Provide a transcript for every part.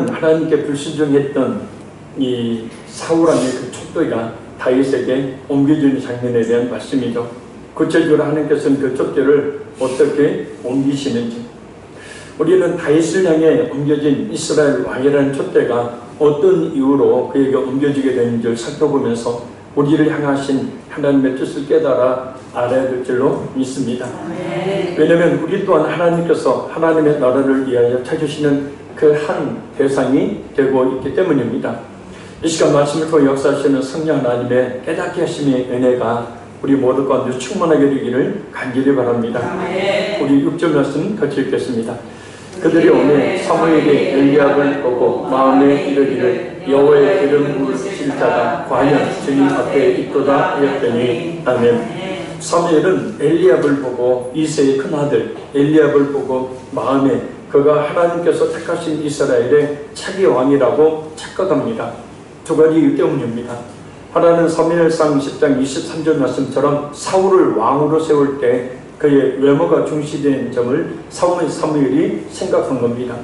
하나님께 불순종했던 이 사울왕의 그 촛대가 다윗에게 옮겨지는 장면에 대한 말씀이죠. 구체적으로 하나님께서는 그 촛대를 어떻게 옮기시는지, 우리는 다윗을 향해 옮겨진 이스라엘 왕이라는 촛대가 어떤 이유로 그에게 옮겨지게 되는지를 살펴보면서 우리를 향하신 하나님의 뜻을 깨달아 알아야 될 줄로 믿습니다. 왜냐하면 우리 또한 하나님께서 하나님의 나라를 위하여 찾으시는 그 한 대상이 되고 있기 때문입니다. 이 시간 말씀을 통해 역사하시는 성령 하나님의 깨닫게 하심의 은혜가 우리 모두 가운데 충만하게 되기를 간절히 바랍니다. 우리 6절 말씀 같이 읽겠습니다. 그들이 오늘 사무엘이 엘리압을 보고 마음에 이르기를 여호와의 기름 부으실 자가 과연 주님 앞에 있도다 하였더니 아멘. 사무엘은 엘리압을 보고, 이새의 큰아들 엘리압을 보고 마음에 그가 하나님께서 택하신 이스라엘의 차기 왕이라고 착각합니다. 두 가지 이유 때문입니다. 하나는 사무엘상 10장 23절 말씀처럼 사울을 왕으로 세울 때 그의 외모가 중시된 점을 사무엘이 생각한 겁니다.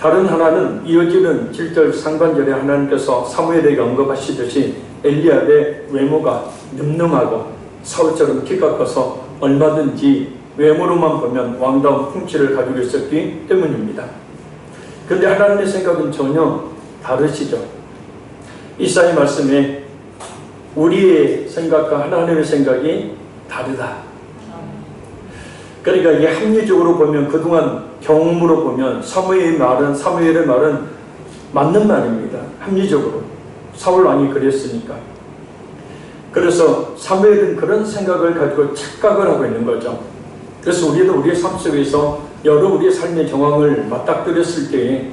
다른 하나는 이어지는 7절 상반절에 하나님께서 사무엘에게 언급하시듯이 엘리압의 외모가 늠름하고 사울처럼 키가 커서 얼마든지 외모로만 보면 왕다운 풍치를 가지고 있었기 때문입니다. 그런데 하나님의 생각은 전혀 다르시죠. 이사야 말씀에 우리의 생각과 하나님의 생각이 다르다. 그러니까 이게 합리적으로 보면, 그동안 경험으로 보면 사무엘의 말은 맞는 말입니다. 합리적으로. 사울 왕이 그랬으니까. 그래서 사무엘은 그런 생각을 가지고 착각을 하고 있는 거죠. 그래서 우리도 우리의 삶 속에서 여러 우리의 삶의 정황을 맞닥뜨렸을 때에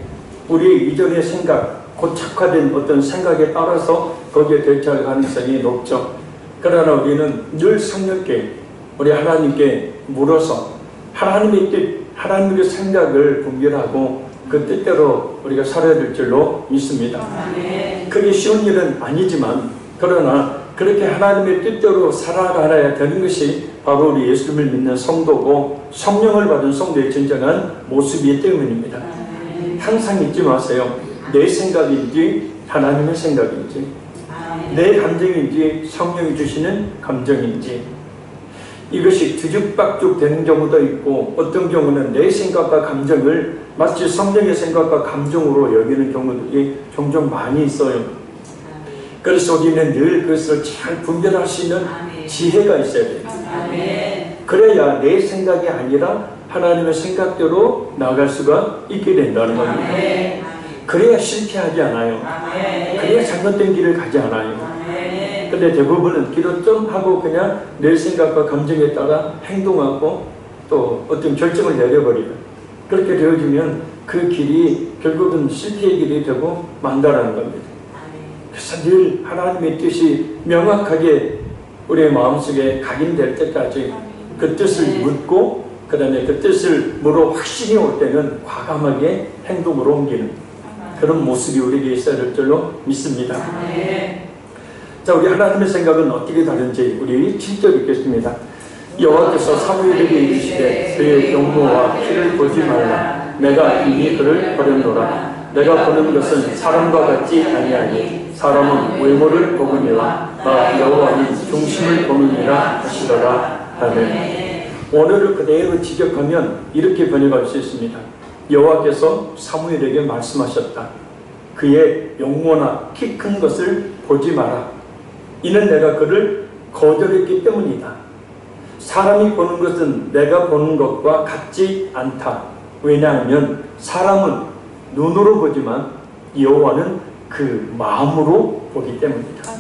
우리의 이전의 생각, 고착화된 어떤 생각에 따라서 거기에 대처할 가능성이 높죠. 그러나 우리는 늘 성령께 우리 하나님께 물어서 하나님의 뜻, 하나님의 생각을 분별하고 그 뜻대로 우리가 살아야 될 줄로 믿습니다. 그게 쉬운 일은 아니지만, 그러나 그렇게 하나님의 뜻대로 살아가야 되는 것이 바로 우리 예수님을 믿는 성도고 성령을 받은 성도의 진정한 모습이기 때문입니다. 항상 잊지 마세요. 내 생각인지 하나님의 생각인지, 내 감정인지 성령이 주시는 감정인지, 이것이 뒤죽박죽 되는 경우도 있고, 어떤 경우는 내 생각과 감정을 마치 성령의 생각과 감정으로 여기는 경우들이 종종 많이 있어요. 그래서 우리는 늘 그것을 잘 분별할 수 있는 지혜가 있어야 돼요. 그래야 내 생각이 아니라 하나님의 생각대로 나아갈 수가 있게 된다는 겁니다. 그래야 실패하지 않아요. 그래야 잘못된 길을 가지 않아요. 근데 대부분은 기도 좀 하고 그냥 내 생각과 감정에 따라 행동하고 또 어떤 결정을 내려버리고, 그렇게 되어지면 그 길이 결국은 실패의 길이 되고 만다라는 겁니다. 그래서 늘 하나님의 뜻이 명확하게 우리의 마음속에 각인될 때까지 그 뜻을 묻고, 그 다음에 그 뜻을 물어 확신이 올 때는 과감하게 행동으로 옮기는 그런 모습이 우리에게 있어야 될 줄로 믿습니다. 자, 우리 하나님의 생각은 어떻게 다른지 우리 7절 읽겠습니다. 여호와께서 사무엘에게 이르시되 그의 용모와 키를 보지 말라. 내가 이미 그를 버렸노라. 내가 보는 것은 사람과 같지 아니하니 사람은 외모를 보느니라. 나 여호와는 중심을 보느니라 하시더라. 아멘. 오늘을 그대로 지적하면 이렇게 번역할 수 있습니다. 여호와께서 사무엘에게 말씀하셨다. 그의 용모나 키 큰 것을 보지 마라. 이는 내가 그를 거절했기 때문이다. 사람이 보는 것은 내가 보는 것과 같지 않다. 왜냐하면 사람은 눈으로 보지만 여호와는 그 마음으로 보기 때문이다.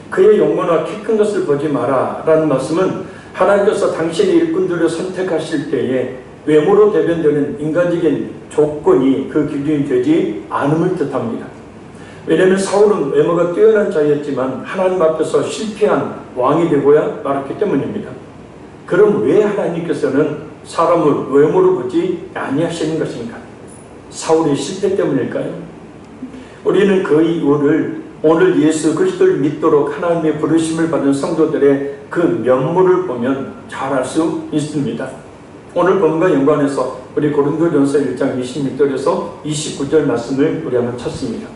그의 용모나 키 큰 것을 보지 마라 라는 말씀은 하나님께서 당신의 일꾼들을 선택하실 때에 외모로 대변되는 인간적인 조건이 그 기준이 되지 않음을 뜻합니다. 왜냐하면 사울은 외모가 뛰어난 자였지만 하나님 앞에서 실패한 왕이 되고야 말았기 때문입니다. 그럼 왜 하나님께서는 사람을 외모로 보지 아니하시는 것인가? 사울의 실패 때문일까요? 우리는 그 이유를 오늘 예수 그리스도를 믿도록 하나님의 부르심을 받은 성도들의 그 면모를 보면 잘 알 수 있습니다. 오늘 본문과 연관해서 우리 고린도전서 1장 26절에서 29절 말씀을 우리 한번 찾습니다.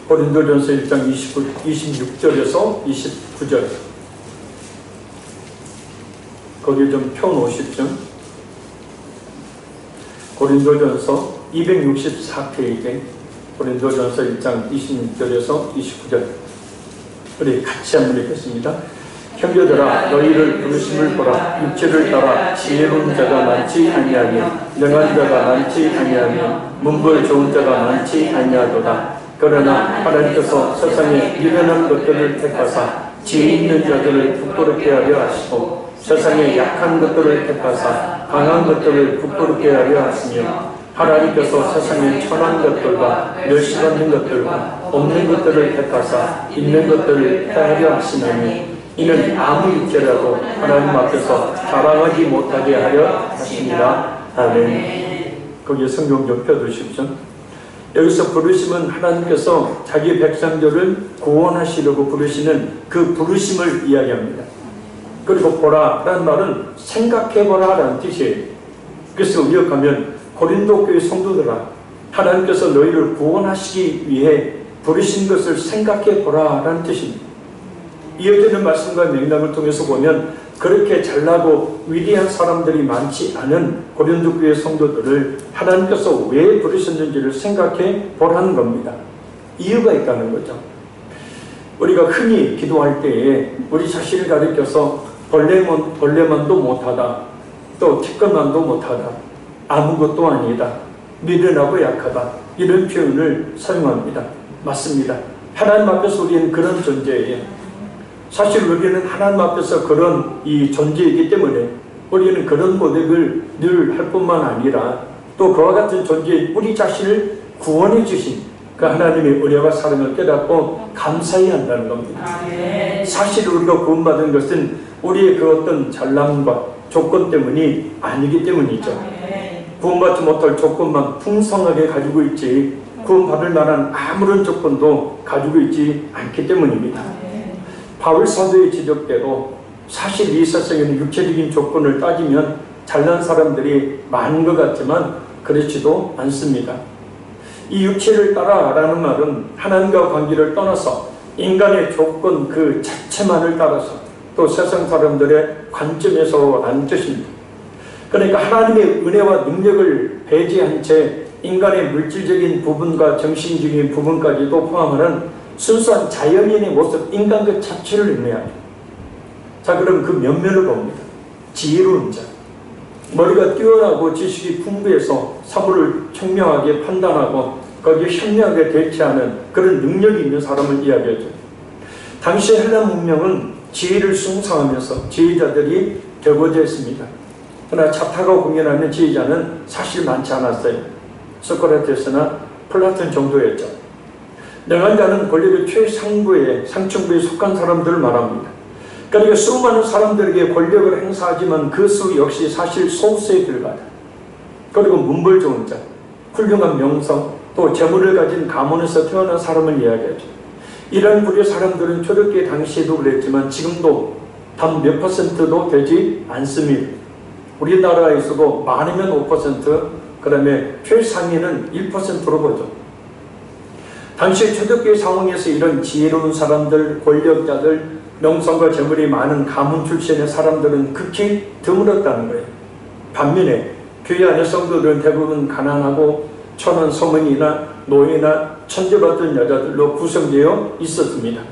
고린도전서 1장 26절에서 29절 거기 좀 펴놓으십시오. 고린도전서 264페이지 고린도전서 1장 26절에서 29절 우리 같이 한번 읽겠습니다. 형제들아 너희를 부르심을 보라. 육체를 따라 지혜로운 자가 많지 아니하며 명한 자가 많지 아니하며 문벌 좋은 자가 많지 아니하도다. 그러나 하나님께서 세상에 미련한 것들을 택하사 지혜 있는 자들을 부끄럽게 하려 하시고 세상에 약한 것들을 택하사 강한 것들을 부끄럽게 하려 하시며 하나님께서 세상에 천한 것들과 멸시받는 것들과 없는 것들을 택하사 있는 것들을 패하려 하시나니 이는 아무 육체라도 하나님 앞에서 자랑하지 못하게 하려 하십니다. 아멘. 거기에 성경 좀 펴두십시오. 여기서 부르심은 하나님께서 자기 백성들을 구원하시려고 부르시는 그 부르심을 이야기합니다. 그리고 보라 라는 말은 생각해보라 라는 뜻이에요. 그래서 의역하면 고린도 교회 성도들아 하나님께서 너희를 구원하시기 위해 부르신 것을 생각해보라 라는 뜻입니다. 이어지는 말씀과 맥락을 통해서 보면 그렇게 잘나고 위대한 사람들이 많지 않은 고린도 교회 성도들을 하나님께서 왜 부르셨는지를 생각해 보라는 겁니다. 이유가 있다는 거죠. 우리가 흔히 기도할 때에 우리 자신을 가리켜서 벌레만도 못하다, 또 티끌만도 못하다, 아무것도 아니다, 미련하고 약하다 이런 표현을 사용합니다. 맞습니다. 하나님 앞에서 우리는 그런 존재예요. 사실 우리는 하나님 앞에서 그런 이 존재이기 때문에 우리는 그런 고백을 늘 할 뿐만 아니라 또 그와 같은 존재 우리 자신을 구원해 주신 그 하나님의 은혜와 사랑을 깨닫고 감사해야 한다는 겁니다. 사실 우리가 구원받은 것은 우리의 그 어떤 잘남과 조건 때문이 아니기 때문이죠. 구원받지 못할 조건만 풍성하게 가지고 있지 구원받을 만한 아무런 조건도 가지고 있지 않기 때문입니다. 바울 사도의 지적대로 사실 이 세상에는 육체적인 조건을 따지면 잘난 사람들이 많은 것 같지만 그렇지도 않습니다. 이 육체를 따라라는 말은 하나님과 관계를 떠나서 인간의 조건 그 자체만을 따라서 또 세상 사람들의 관점에서 라는 뜻입니다. 그러니까 하나님의 은혜와 능력을 배제한 채 인간의 물질적인 부분과 정신적인 부분까지도 포함하는 순수한 자연인의 모습, 인간 그 자체를 의미합니다. 자, 그럼 그 면면을 봅니다. 지혜로운 자, 머리가 뛰어나고 지식이 풍부해서 사물을 청명하게 판단하고 거기에 현명하게 대처하는 그런 능력이 있는 사람을 이야기하죠. 당시 헬라 문명은 지혜를 숭상하면서 지혜자들이 되고자 했습니다. 그러나 자타가 공연하는 지혜자는 사실 많지 않았어요. 소크라테스나 플라톤 정도였죠. 명한 자는 권력의 최상부에 상층부에 속한 사람들을 말합니다. 그러니까 수많은 사람들에게 권력을 행사하지만 그 수 역시 사실 소수에 불과하다. 그리고 문벌 좋은 자, 훌륭한 명성, 또 재물을 가진 가문에서 태어난 사람을 이야기하죠. 이런 부류의 사람들은 초대교회 당시에도 그랬지만 지금도 단 몇 %도 되지 않습니다. 우리나라에서도 많으면 5%, 그 다음에 최상위는 1%로 보죠. 당시 초대교회 상황에서 이런 지혜로운 사람들, 권력자들, 명성과 재물이 많은 가문 출신의 사람들은 극히 드물었다는 거예요. 반면에 교회 안의 성도들은 대부분 가난하고 천한 소문이나 노예나 천재받은 여자들로 구성되어 있었습니다.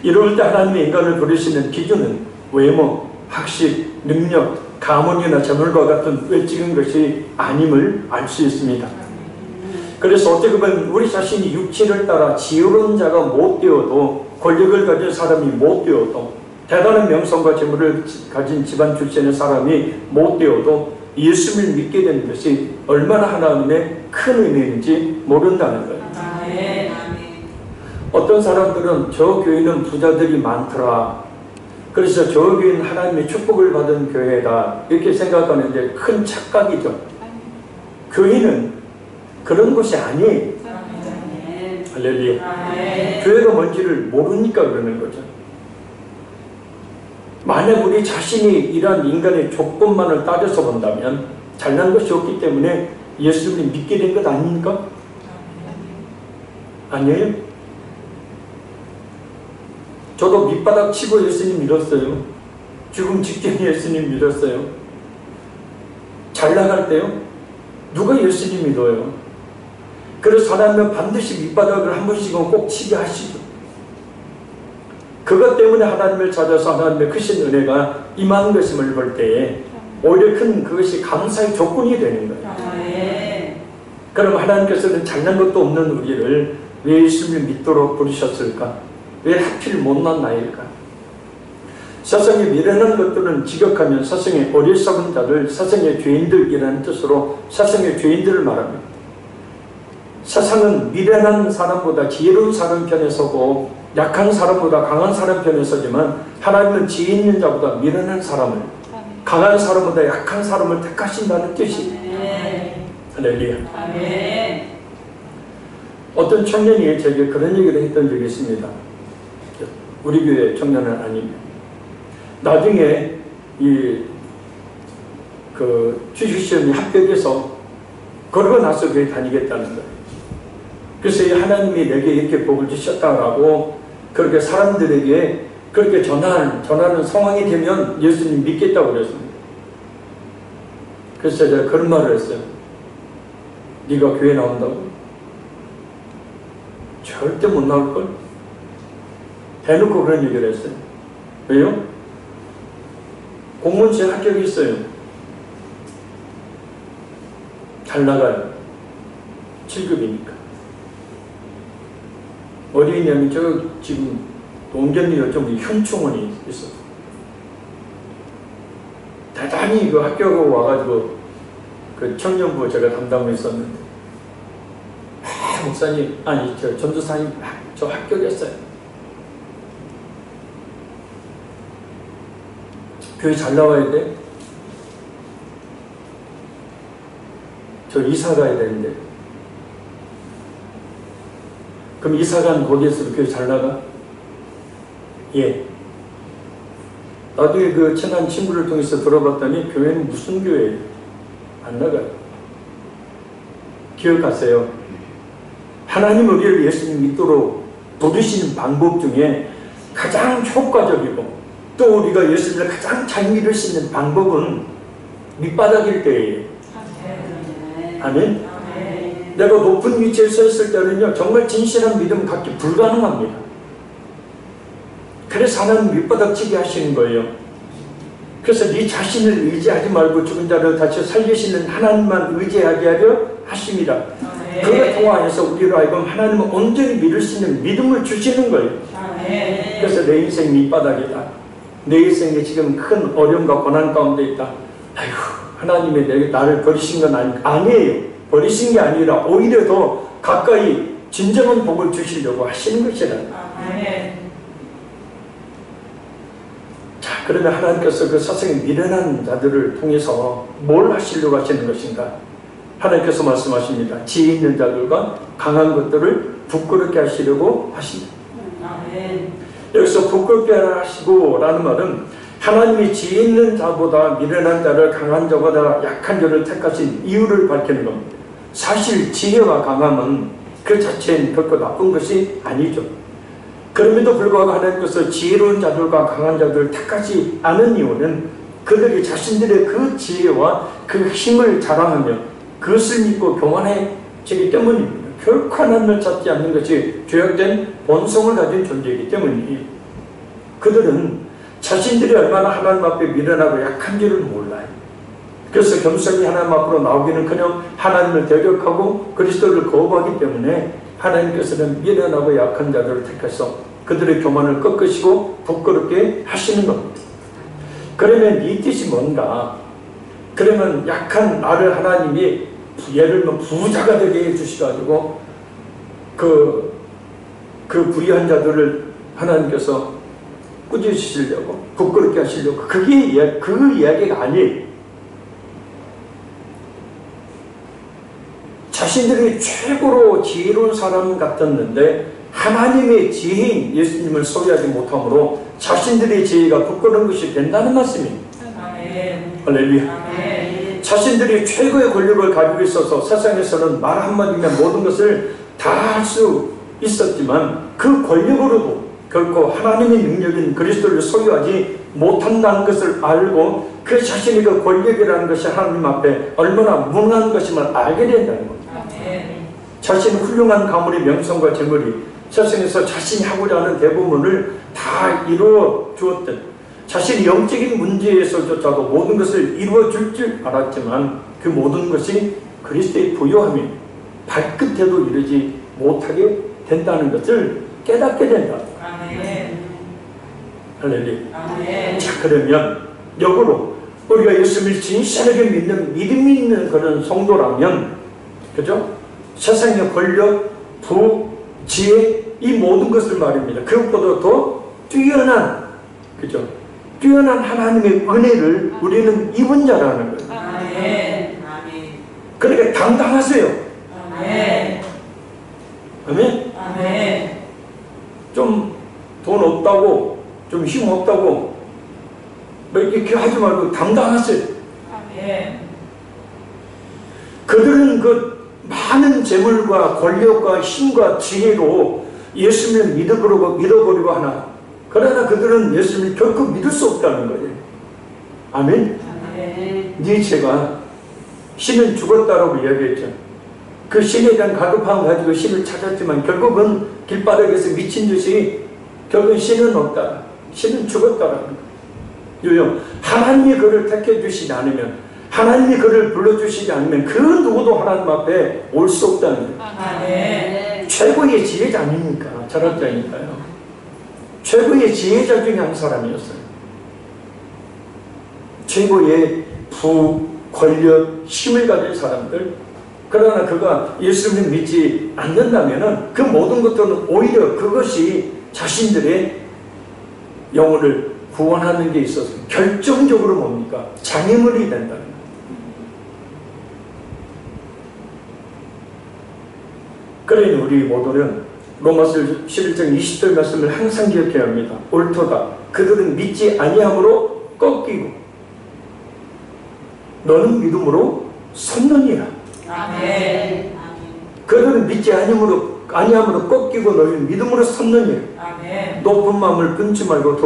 이럴 때 하나님의 인간을 부르시는 기준은 외모, 학식, 능력, 가문이나 재물과 같은 외적인 것이 아님을 알 수 있습니다. 그래서 어떻게 보면 우리 자신이 육체를 따라 지혜로운 자가 못 되어도 권력을 가진 사람이 못 되어도 대단한 명성과 재물을 가진 집안 출신의 사람이 못 되어도 예수를 믿게 되는 것이 얼마나 하나님의 큰 의미인지 모른다는 거예요. 어떤 사람들은 저 교회는 부자들이 많더라. 그래서 저 교회는 하나님의 축복을 받은 교회다. 이렇게 생각하는데 큰 착각이죠. 교회는 그런 것이 아니에요. 할렐루야. 교회가 뭔지를 모르니까 그러는 거죠. 만약 우리 자신이 이러한 인간의 조건만을 따져서 본다면 잘난 것이 없기 때문에 예수님을 믿게 된 것 아닙니까? 아니에요? 저도 밑바닥 치고 예수님 믿었어요. 죽음 직전에 예수님 믿었어요. 잘 나갈 때요? 누가 예수님 믿어요? 그래서 하나님은 반드시 밑바닥을 한 번씩은 꼭 치게 하시죠. 그것 때문에 하나님을 찾아서 하나님의 크신 은혜가 임한 것임을 볼 때에 오히려 큰 그것이 감사의 조건이 되는 거예요. 그럼 하나님께서는 잘난 것도 없는 우리를 왜 예수님을 믿도록 부르셨을까? 왜 하필 못난 나일까? 세상에 미련한 것들은 지극하면 세상의 어리석은 자들, 세상의 죄인들이라는 뜻으로 세상의 죄인들을 말합니다. 세상은 미련한 사람보다 지혜로운 사람 편에 서고 약한 사람보다 강한 사람 편에 서지만 하나님은 지혜 있는 자보다 미련한 사람을, 강한 사람보다 약한 사람을 택하신다는 뜻이에요. 할렐루야. 어떤 청년이 제게 그런 얘기를 했던 적이 있습니다. 우리 교회 청년은 아닙니다. 나중에 주식시험에 합격해서 그러고 나서 교회 다니겠다는 거예요. 그래서 하나님이 내게 이렇게 복을 주셨다라고 그렇게 사람들에게 그렇게 전하는 상황이 되면 예수님 믿겠다고 그랬습니다. 그래서 제가 그런 말을 했어요. 네가 교회 나온다고? 절대 못 나올걸? 대놓고 그런 얘기를 했어요. 왜요? 공무원 시험 합격이 있어요. 잘 나가요. 7급이니까. 어디 있냐면 저 지금 동전리 요즘 현충원이 있어요. 대단히 그 학교하고 와가지고 그 청년부 제가 담당을 했었는데 목사님 아니 저 전도사님 저 합격했어요. 교회 잘 나와야 돼. 저 이사 가야 되는데. 그럼 이사 간 거기에서도 교회 잘 나가? 예. 나중에 그 친한 친구를 통해서 들어봤더니 교회는 무슨 교회예요? 안 나가요. 기억하세요. 하나님 우리를 예수님 믿도록 부르시는 방법 중에 가장 효과적이고 또 우리가 예수님을 가장 잘 믿을 수 있는 방법은 밑바닥일 때예요. 아멘? 내가 높은 위치에 서 있을 때는요 정말 진실한 믿음 갖기 불가능합니다. 그래서 하나님 밑바닥치게 하시는 거예요. 그래서 네 자신을 의지하지 말고 죽은 자를 다시 살리시는 하나님만 의지하게 하려 하십니다. 그걸 통하여서 우리로 하여금 하나님은 온전히 믿을 수 있는 믿음을 주시는 거예요. 그래서 내 인생 밑바닥이다. 내 인생에 지금 큰 어려움과 고난 가운데 있다. 아이고 하나님이 나를 버리신 건 아니에요. 버리신 게 아니라 오히려 더 가까이 진정한 복을 주시려고 하시는 것이라. 자, 그러면 하나님께서 그 세상에 미련한 자들을 통해서 뭘 하시려고 하시는 것인가? 하나님께서 말씀하십니다. 지혜 있는 자들과 강한 것들을 부끄럽게 하시려고 하십니다. 여기서 부끄럽게 하시고 라는 말은 하나님이 지혜 있는 자보다 미련한 자를 강한 자보다 약한 자를 택하신 이유를 밝히는 겁니다. 사실 지혜와 강함은 그 자체는 결코 나쁜 것이 아니죠. 그럼에도 불구하고 하나님께서 지혜로운 자들과 강한 자들을 택하지 않은 이유는 그들이 자신들의 그 지혜와 그 힘을 자랑하며 그것을 믿고 교만해지기 때문입니다. 결코 하나님을 찾지 않는 것이 죄악된 본성을 가진 존재이기 때문이에요. 그들은 자신들이 얼마나 하나님 앞에 미련하고 약한지를 몰라요. 그래서 겸손히 하나님 앞으로 나오기는커녕 하나님을 대적하고 그리스도를 거부하기 때문에 하나님께서는 미련하고 약한 자들을 택해서 그들의 교만을 꺾으시고 부끄럽게 하시는 겁니다. 그러면 이 뜻이 뭔가? 그러면 약한 나를 하나님이 예를 들면 부자가 되게 해주셔가지고 그 부유한 자들을 하나님께서 꾸짖으시려고 부끄럽게 하시려고 그게 그 이야기가 아니에요. 자신들이 최고로 지혜로운 사람 같았는데 하나님의 지혜인 예수님을 소유하지 못함으로 자신들의 지혜가 부끄러운 것이 된다는 말씀입니다. 할렐루야. 자신들이 최고의 권력을 가지고 있어서 세상에서는 말 한마디면 모든 것을 다 할 수 있었지만 그 권력으로도 결코 하나님의 능력인 그리스도를 소유하지 못한다는 것을 알고 그 자신의 그 권력이라는 것이 하나님 앞에 얼마나 무능한 것임을 알게 된다는 겁니다. 자신의 훌륭한 가문의 명성과 재물이 세상에서 자신이 하고자 하는 대부분을 다 이루어 주었던 자신의 영적인 문제에서조차도 모든 것을 이루어 줄 줄 알았지만 그 모든 것이 그리스도의 부요함이 발끝에도 이르지 못하게 된다는 것을 깨닫게 된다. 할렐루야. 자, 그러면 역으로 우리가 예수님을 진실하게 믿는 믿음이 있는 그런 성도라면, 그죠? 세상의 권력, 부, 지혜 이 모든 것을 말입니다. 그것보다 더 뛰어난, 그죠? 뛰어난 하나님의 은혜를 우리는 입은 자라는 거예요. 그러니까 당당하세요. 아멘. 좀 돈 없다고, 좀 힘 없다고 뭐 이렇게 하지 말고 당당하세요. 그들은 그 많은 재물과 권력과 힘과 지혜로 예수님을 믿어버리고 하나, 그러나 그들은 예수님을 결코 믿을 수 없다는 거예요. 아멘. 니체가 신은 죽었다라고 이야기했죠. 그 신에 대한 갈급함을 가지고 신을 찾았지만 결국은 길바닥에서 미친 듯이 결국은 신은 없다, 신은 죽었다라는 거예요. 하나님이 그를 택해 주시지 않으면, 하나님이 그를 불러주시지 않으면 그 누구도 하나님 앞에 올 수 없다는 거예요. 최고의 지혜자 아닙니까? 철학자니까요. 최고의 지혜자 중에 한 사람이었어요. 최고의 부, 권력, 힘을 가진 사람들. 그러나 그가 예수님을 믿지 않는다면 그 모든 것들은 오히려 그것이 자신들의 영혼을 구원하는 데 있어서 결정적으로 뭡니까? 장애물이 된다는 거예요. 그러니 우리 모두는 로마서 11장 20절 말씀을 항상 기억해야 합니다. 옳도다. 그들은 믿지 아니함으로 꺾이고 너는 믿음으로 섰느니라. 아멘. 그들은 믿지 아니함으로 꺾이고 너희는 믿음으로 섰느니라. 아멘. 높은 마음을 끊지 말고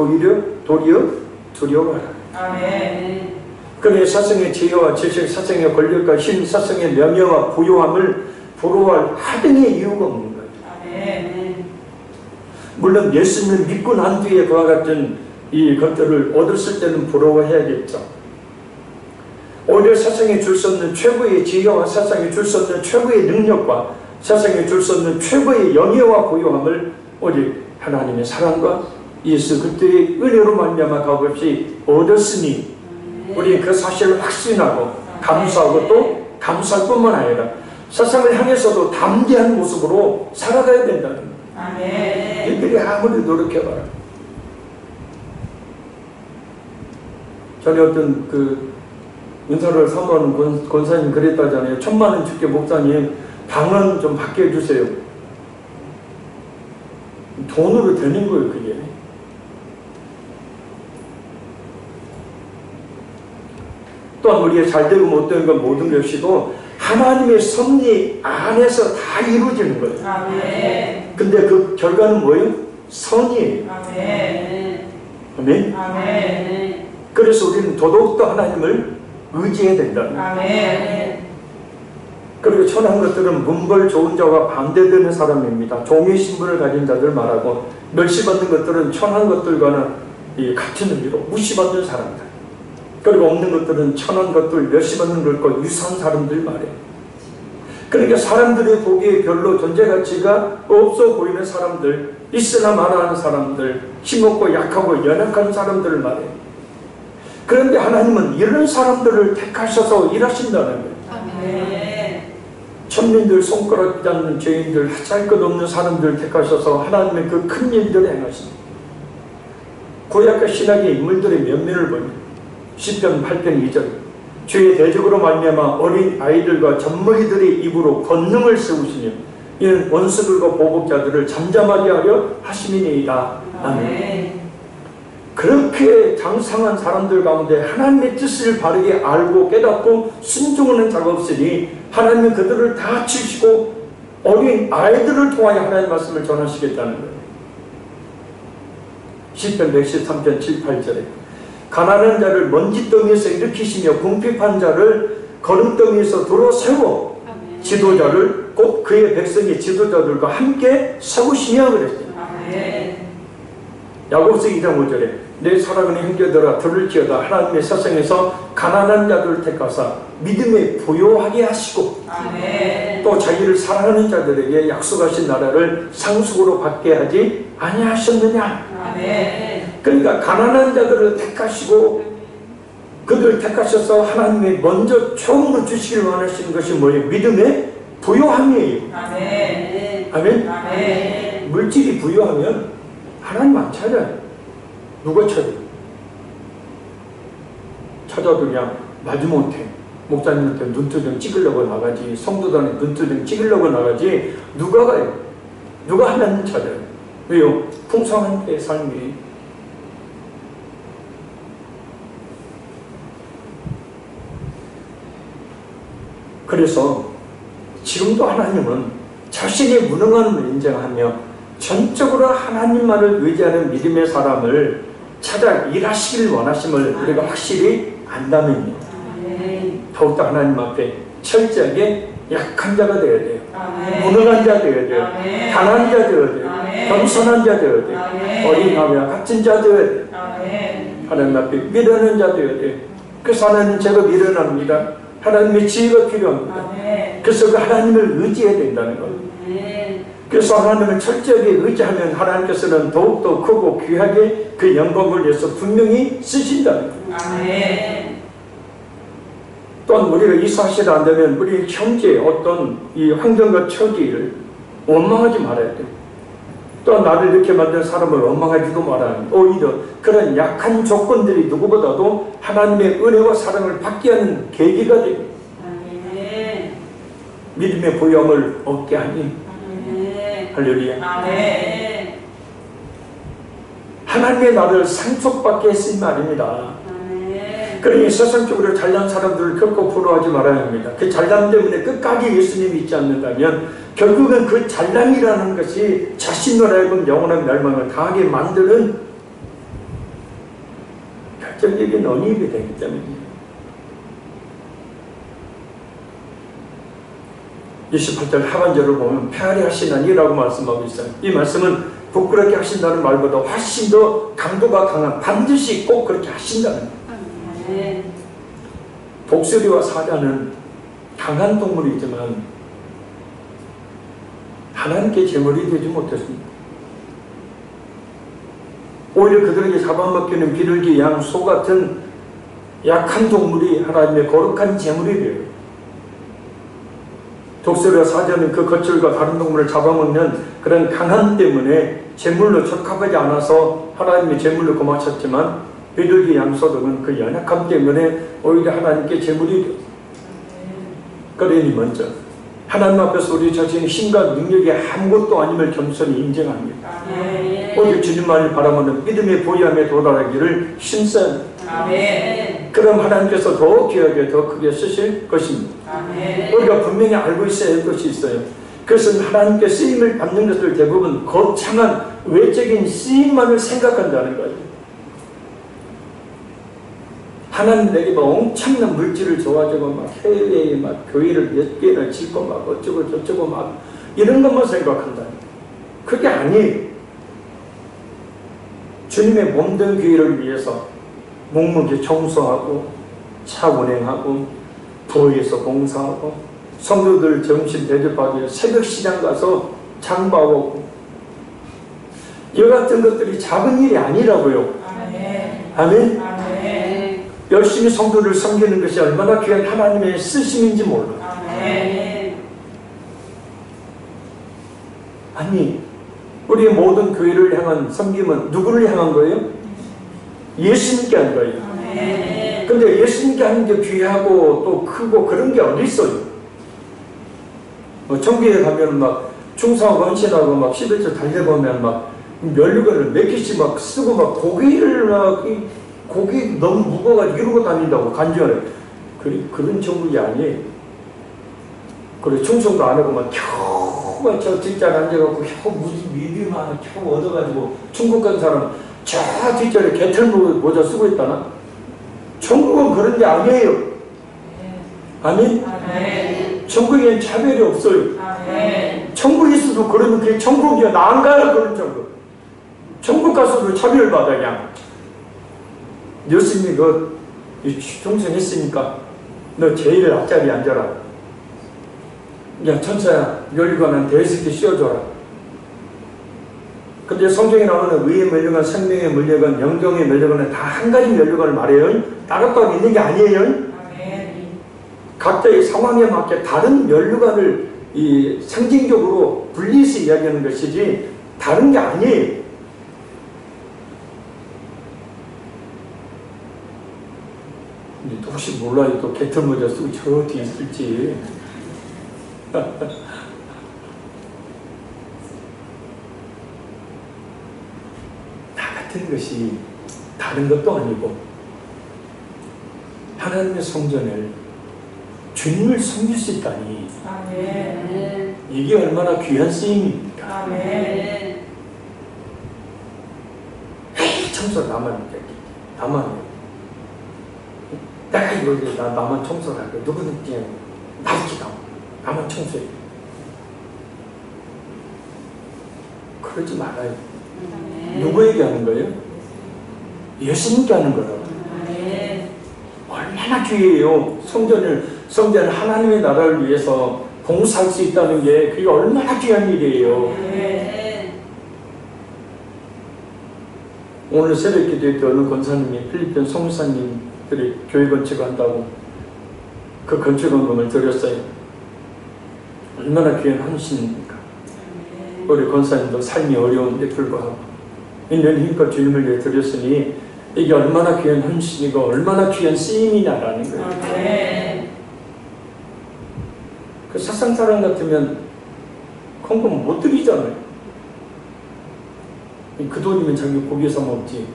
도리어 두려워하라. 아멘. 그래 사성의 지혜와 지식, 사성의 권력과 힘, 사성의 명예와 부요함을 부러워할 하등의 이유가 없는 거예요. 아멘. 물론 예수님을 믿고 난 뒤에 그와 같은 이 것들을 얻었을 때는 부러워해야겠죠. 오히려 세상에 줄 수 없는 최고의 지혜와 세상에 줄 수 없는 최고의 능력과 세상에 줄 수 없는 최고의 영예와 고요함을 오직 하나님의 사랑과 예수 그리스도의 은혜로 말미암아 값없이 얻었으니 우리 그 사실을 확신하고 감사하고 또 감사할 뿐만 아니라 세상을 향해서도 담대한 모습으로 살아가야 된다는 거예요. 아멘. 이들이 아무리 노력해봐라. 전에 어떤 은사를 사모하는 권사님 그랬다잖아요. 10,000,000원 줄게 목사님 방은 좀 받게 해주세요. 돈으로 되는 거예요 그게. 또한 우리의 잘되고 못되는 것 모든 것이도 하나님의 섭리 안에서 다 이루어지는 거예요. 아멘. 근데 그 결과는 뭐예요? 선이에요. 아멘. 아멘. 아멘. 그래서 우리는 더더욱더 하나님을 의지해야 된다. 아멘. 그리고 천한 것들은 문벌 좋은 자와 반대되는 사람입니다. 종의 신분을 가진 자들 말하고 멸시받는 것들은 천한 것들과는 같은 의미로 무시받는 사람들. 그리고 없는 것들은 천한 것들, 멸시받는 것과 유사한 사람들 말이에요. 그러니까 사람들이 보기에 별로 존재 가치가 없어 보이는 사람들, 있으나 마나하는 사람들, 힘없고 약하고 연약한 사람들을 말해요. 그런데 하나님은 이런 사람들을 택하셔서 일하신다는 거예요. 아멘. 천민들, 손가락 잡는 죄인들, 하찮을 것 없는 사람들을 택하셔서 하나님의 그 큰 일들을 행하십니다. 구약과 신약의 인물들의 면면을 보니 시편 8편 2절 죄의 대적으로 말미암아 어린 아이들과 젖먹이들의 입으로 권능을 세우시며 이는 원수들과 보복자들을 잠잠하게 하려 하심이니이다. 아멘. 그렇게 장성한 사람들 가운데 하나님의 뜻을 바르게 알고 깨닫고 순종하는 자가 없으니 하나님은 그들을 다 치시고 어린 아이들을 통하여 하나님의 말씀을 전하시겠다는 거예요. 시편 113편 7, 8절에 가난한 자를 먼지더미에서 일으키시며 궁핍한 자를 거름더미에서 도로 세워 지도자를 곧 그의 백성의 지도자들과 함께 세우시며 그랬어요. 야고보서 2장 5절에 내 사랑하는 형제들아 들을지어다 하나님의 세상에서 가난한 자들을 택하사 믿음에 부요하게 하시고 또 자기를 사랑하는 자들에게 약속하신 나라를 상속으로 받게 하지 아니하셨느냐. 그러니까 가난한 자들을 택하시고 그들을 택하셔서 하나님이 먼저 처음으로 주시기를 원하시는 것이 뭐예요? 믿음의 부요함이에요. 아멘. 물질이 부요하면 하나님 안 찾아요. 누가 찾아요? 찾아도 그냥 마지못해 목사님한테 눈두덩 찍으려고 나가지, 성도단에 눈두덩 찍으려고 나가지 누가 가요? 누가 하나님 찾아요? 왜요? 풍성한 내 삶이. 그래서 지금도 하나님은 자신의 무능함을 인정하며 전적으로 하나님만을 의지하는 믿음의 사람을 찾아 일하시길 원하심을 우리가 확실히 안다면요. 더욱더 하나님 앞에 철저하게 약한 자가 되어야 돼요. 무능한 자 되어야 돼요. 가난한 자 되어야 돼요. 겸손한 자 되어야 돼요. 어린 아이와 같은 자 되어야 돼요. 하나님 앞에 미련한 자 되어야 돼요. 그래서 하나님 제가 미련합니다. 하나님의 지혜가 필요합니다. 그래서 그 하나님을 의지해야 된다는 거예요. 그래서 하나님을 철저하게 의지하면 하나님께서는 더욱더 크고 귀하게 그 영광을 위해서 분명히 쓰신다는 거예요. 또한 우리가 이 사실이 안 되면 우리 형제의 어떤 이 환경과 처지를 원망하지 말아야 돼요. 또한 나를 이렇게 만든 사람을 원망하지도 말아야 합니다. 오히려 그런 약한 조건들이 누구보다도 하나님의 은혜와 사랑을 받게 하는 계기가 되고 믿음의 보염을 얻게 하니 할렐루야. 하나님의 나를 상속받게 했으니 말입니다. 그러니 세상적으로 잘난 사람들을 결코 부러워하지 말아야 합니다. 그 잘남 때문에 끝까지 예수님이 있지 않는다면 결국은 그 잘남이라는 것이 자신으로 하여금 영원한 멸망을 당하게 만드는 결정적인 언입이 되기 때문입니다. 28절 하반절을 보면 폐하리 하시나니라고 말씀하고 있어요. 이 말씀은 부끄럽게 하신다는 말보다 훨씬 더 강도가 강한, 반드시 꼭 그렇게 하신다는 거예요. 독수리와 사자는 강한 동물이지만 하나님께 제물이 되지 못했습니다. 오히려 그들에게 잡아먹히는 비둘기, 양, 소 같은 약한 동물이 하나님의 거룩한 제물이 돼요. 독수리와 사자는 그 거칠과 다른 동물을 잡아먹는 그런 강함 때문에 제물로 적합하지 않아서 하나님의 제물로 고마쳤지만 비둘기, 양소 등은 그 연약함 때문에 오히려 하나님께 제물이 되었습니다. 그러니 먼저 하나님 앞에서 우리 자신의 힘과 능력이 아무것도 아님을 겸손히 인정합니다. 오직 주님만을 바라보는 믿음의 보혈함에 도달하기를 힘써야 합니다. 그럼 하나님께서 더 귀하게 더 크게 쓰실 것입니다. 우리가 분명히 알고 있어야 할 것이 있어요. 그것은 하나님께 쓰임을 받는 것을 대부분 거창한 외적인 쓰임만을 생각한다는 거예요. 하나님 내게 막 엄청난 물질을 줘가지고 막 해외에 막 교회를 몇 개나 짓고 막 어쩌고 저쩌고 막 이런 것만 생각한다. 그게 아니에요. 주님의 몸된 교회를 위해서 묵묵히 청소하고 차 운행하고 부에서 봉사하고 성도들 점심 대접하기 위해 새벽 시장 가서 장봐오고 이 같은 것들이 작은 일이 아니라고요. 아멘. 열심히 성도를 섬기는 것이 얼마나 귀한 하나님의 쓰심인지 몰라요. 아니, 우리의 모든 교회를 향한 섬김은 누구를 향한 거예요? 예수님께 한 거예요. 근데 예수님께 하는 게 귀하고 또 크고 그런 게 어디 있어요? 천국에 가면 막 충성하고 헌신하고 막 11조 달려보면 막 면류관을 몇 개씩 막 쓰고 막 고기를 막 고기 너무 무거워가지고 이러고 다닌다고 간절해. 그런 정국이 아니에요. 그리고 충성도 안 하고 막 겨우 저 뒷자리에 앉아갖고 겨우 무슨 미디움 하나 겨우 얻어가지고 중국 간 사람 저 뒷자리에 개털 모자 쓰고 있다나? 천국은 그런 게 아니에요. 아멘? 천국에는 차별이 없어요. 천국에 있어도 그러면 그게 천국이야. 나 안 가요, 그런 천국. 천국 가서도 차별받아, 그냥. 예수님이 충성했으니까 너 제일 앞자리에 앉아라. 그냥 천사야, 면류관은 대수께 씌워줘라. 근데 성경에 나오는 의의 면류관, 생명의 면류관, 영경의 면류관은 다 한 가지 면류관을 말해요. 따로따로 있는 게 아니에요. 각자의 상황에 맞게 다른 면류관을 상징적으로 분리해서 이야기하는 것이지 다른 게 아니에요. 근데 또 혹시 몰라요. 또 개털모자 쓰고 저 뒤에 있을지. 나 같은 것이 다른 것도 아니고 하나님의 성전을 주님을 섬길 수 있다니. 아멘. 이게 얼마나 귀한 쓰임입니까? 아멘. 에이, 청소 나만 해. 내가 이거 나만 청소를 하고 누구는 그냥 나지도 나만 청소해. 그러지 말아요. 누구에게 하는 거예요? 예수님께 하는 거라고. 얼마나 귀해요. 성전을 하나님의 나라를 위해서 봉사할 수 있다는 게 그게 얼마나 귀한 일이에요. 오늘 새벽 기도회 때 어느 권사님이 필리핀 성사님들이 교회 건축한다고 그 건축원금을 드렸어요. 얼마나 귀한 헌신입니까? 우리 권사님도 삶이 어려운데 불구하고 있는 힘껏 주님을 위해 드렸으니 이게 얼마나 귀한 헌신이고 얼마나 귀한 쓰임이냐라는 거예요. 그 세상 사람 같으면 헌금 못 드리잖아요. 그 돈이면 자기 고기 사 먹지.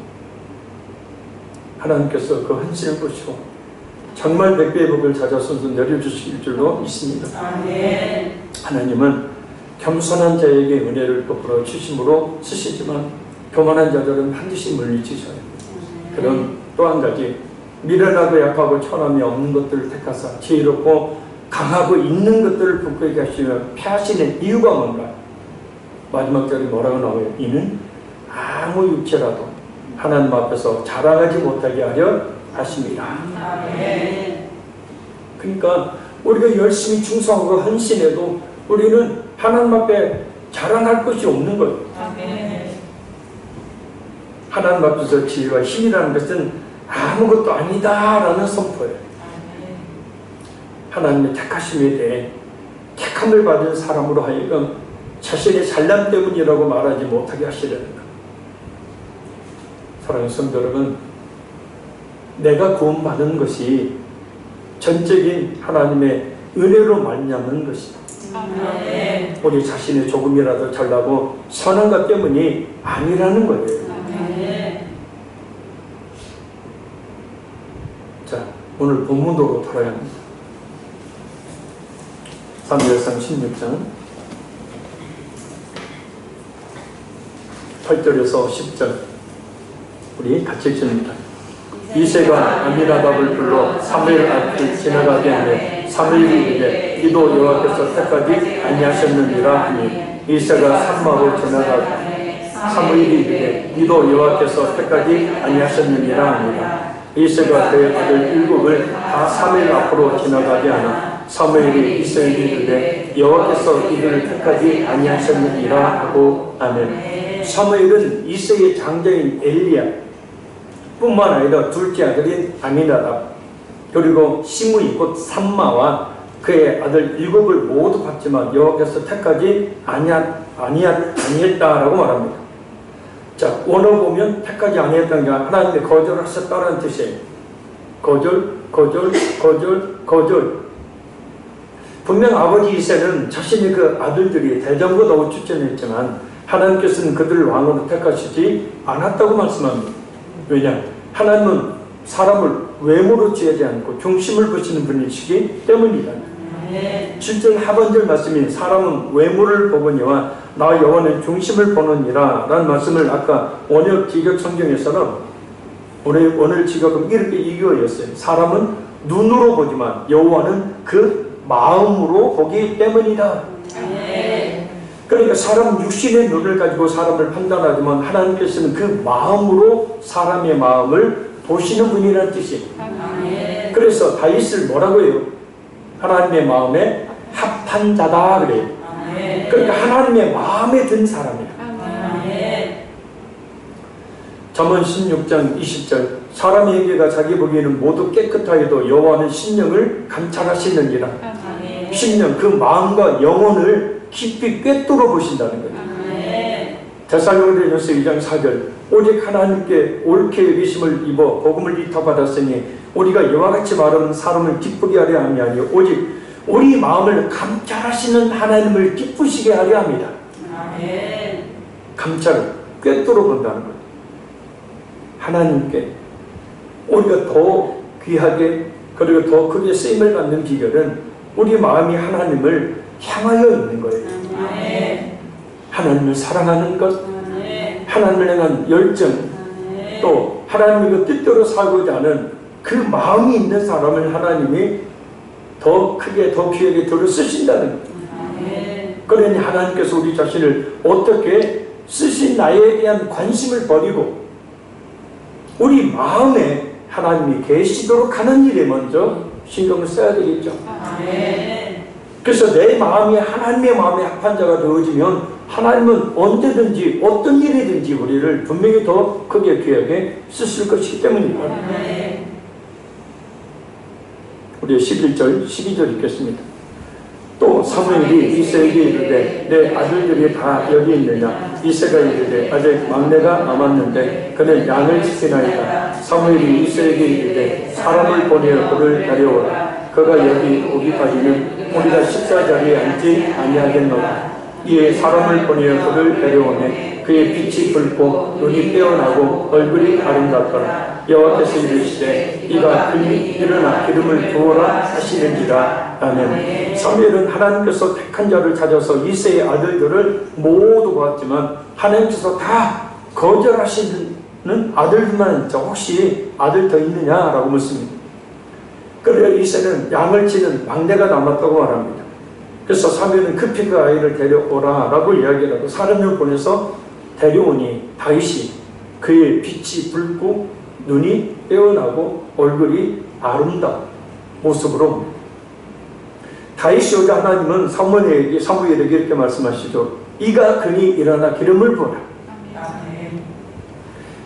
하나님께서 그 헌신을 보시고 정말 100배의 복을 찾아서서 내려주실 줄로 믿습니다. 하나님은 겸손한 자에게 은혜를 베풀어 주심으로 쓰시지만 교만한 자들은 반드시 물리치셔요. 그럼 또 한 가지, 미련하고 약하고 천함이 없는 것들을 택하사 지혜롭고 강하고 있는 것들을 굳건히 하시며 패하시는 이유가 뭔가? 마지막 절에 뭐라고 나와요? 이는 아무 육체라도 하나님 앞에서 자랑하지 못하게 하려 하십니다. 그러니까 우리가 열심히 충성하고 헌신해도 우리는 하나님 앞에 자랑할 것이 없는 거예요. 하나님 앞에서 지혜와 힘이라는 것은 아무것도 아니다라는 선포예요. 하나님의 택하심에 대해 택함을 받은 사람으로 하여금 자신의 잘남 때문이라고 말하지 못하게 하시려는 것. 사랑하는 성도 여러분, 내가 구원받은 것이 전적인 하나님의 은혜로 말미암는 것이다. 우리 자신의 조금이라도 잘나고 선한 것 때문이 아니라는 거예요. 자, 오늘 본문으로 돌아야 합니다. 사무엘상 16장 8절에서 10절 우리 같이 읽습니다. 이새가 아미나답을 불러 사무엘 앞을 지나가게 하매 사무엘이 이르되 이도 여호와께서 택하지 아니하셨느니라 하니 이새가 산마로 지나가게 사무엘이 이르되 이도 여호와께서 택하지 아니하셨느니라 하니라. 이새가 그의 아들 일곱을 다 사무엘 앞으로 지나가게 하나 사무엘이 이새에게 이르되 여호와께서 이들을 택하지 아니하셨느니라 하고 아멘. 사무엘은 이새의 장자인 엘리야 뿐만 아니라 둘째 아들인 아미나답 그리고 시므이 곧 삼마와 그의 아들 일곱을 모두 봤지만 여호와께서 택하지 아니했다라고 말합니다. 자, 원어 보면 택하지 아니했다는 게 하나님의 거절하셨다는 뜻이에요. 거절. 분명 아버지 이새는 자신의 그 아들들이 대장보다 우추천했지만 하나님께서는 그들을 왕으로 택하시지 않았다고 말씀합니다. 왜냐? 하나님은 사람을 외모로 취하지 않고 중심을 보시는 분이시기 때문이다. 7절 하반절 말씀이 사람은 외모를 보거니와 나 여호와는 중심을 보느니라 라는 말씀을 아까 원역 지격 성경에서는 오늘 지격은 이렇게 이교였어요. 사람은 눈으로 보지만 여호와는 그 마음으로 보기 때문이다. 그러니까 사람은 육신의 눈을 가지고 사람을 판단하지만 하나님께서는 그 마음으로 사람의 마음을 보시는 분이라는 뜻이에요. 그래서 다윗을 뭐라고 해요? 하나님의 마음에 합한 자다 그래요. 그러니까 하나님의 마음에 든 사람이에요. 잠언 16장 20절 사람의 행위가 자기 보기에는 모두 깨끗하여도 여호와는 심령을 감찰하시느니라. 심령, 그 마음과 영혼을 깊이 꿰뚫어 보신다는 거예요. 데살로니가전서 2장 4절 오직 하나님께 옳게 여기심을 입어 복음을 이타받았으니 우리가 이와 같이 말하는 사람을 기쁘게 하려 함이 아니요 오직 우리 마음을 감찰하시는 하나님을 기쁘시게 하려 합니다. 감찰을 꿰뚫어 본다는 거예요. 하나님께 우리가 더 귀하게 그리고 더 크게 쓰임을 받는 비결은 우리 마음이 하나님을 향하여 있는 거예요. 하나님을 사랑하는 것, 하나님을 향한 열정, 또 하나님의 뜻대로 살고자 하는 그 마음이 있는 사람을 하나님이 더 크게 더 귀하게 들어 쓰신다는 거예요. 그러니 하나님께서 우리 자신을 어떻게 쓰신 나에 대한 관심을 버리고 우리 마음에 하나님이 계시도록 하는 일에 먼저 신경을 써야 되겠죠. 그래서 내 마음이 하나님의 마음에 합한 자가 되어지면 하나님은 언제든지 어떤 일이든지 우리를 분명히 더 크게 귀하게 쓰실 것이기 때문입니다. 우리 11절 12절 읽겠습니다. 또 사무엘이 이새에게 이르되 내 아들들이 다 여기 있느냐? 이새가 이르되 아직 막내가 남았는데 그는 양을 지키나이다. 사무엘이 이새에게 이르되 사람을 보내어 그를 데려오라. 그가 여기 오기까지는 우리가 식사 자리에 앉지 아니하겠노라. 이에 사람을 보내어 그를 데려오매 그의 빛이 붉고 눈이 빼어나고 얼굴이 아름답더라. 여호와께서 이르시되 이가 그니 일어나 기름을 부어라 하시는지라. 아멘. 사무엘은 하나님께서 택한 자를 찾아서 이새의 아들들을 모두 보았지만 하나님께서 다 거절하시는 아들들만 있죠. 혹시 아들 더 있느냐라고 묻습니다. 그래야 이새는 양을 치는 막내가 남았다고 말합니다. 그래서 사무엘은 급히 그 아이를 데려오라 라고 이야기를 하고 사람을 보내서 데려오니 다윗이 그의 빛이 붉고 눈이 빼어나고 얼굴이 아름다운 모습으로 다윗이 오자 하나님은 사무엘에게 이렇게 말씀하시죠. 이가 그니 일어나 기름을 부어라.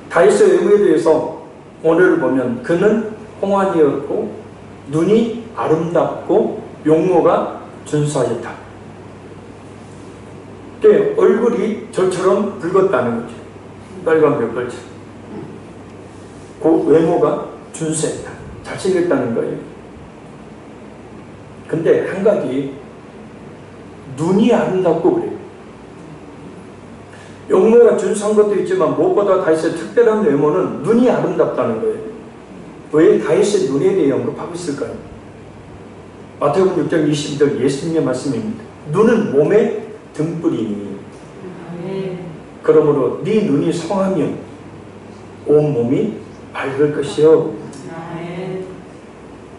다윗의 외모에 대해서 오늘 보면 그는 홍환이었고 눈이 아름답고 용모가 준수하였다. 얼굴이 저처럼 붉었다는 거죠. 빨간 벽걸처럼. 그 외모가 준수했다. 잘생겼다는 거예요. 근데 한 가지 눈이 아름답고 그래요. 용모가 준수한 것도 있지만 무엇보다 다윗의 특별한 외모는 눈이 아름답다는 거예요. 왜 다윗의 눈에 대해 언급하고 있을까요? 마태복음 6장 22절 예수님의 말씀입니다. 눈은 몸의 등불이니 그러므로 네 눈이 성하면 온 몸이 밝을 것이요.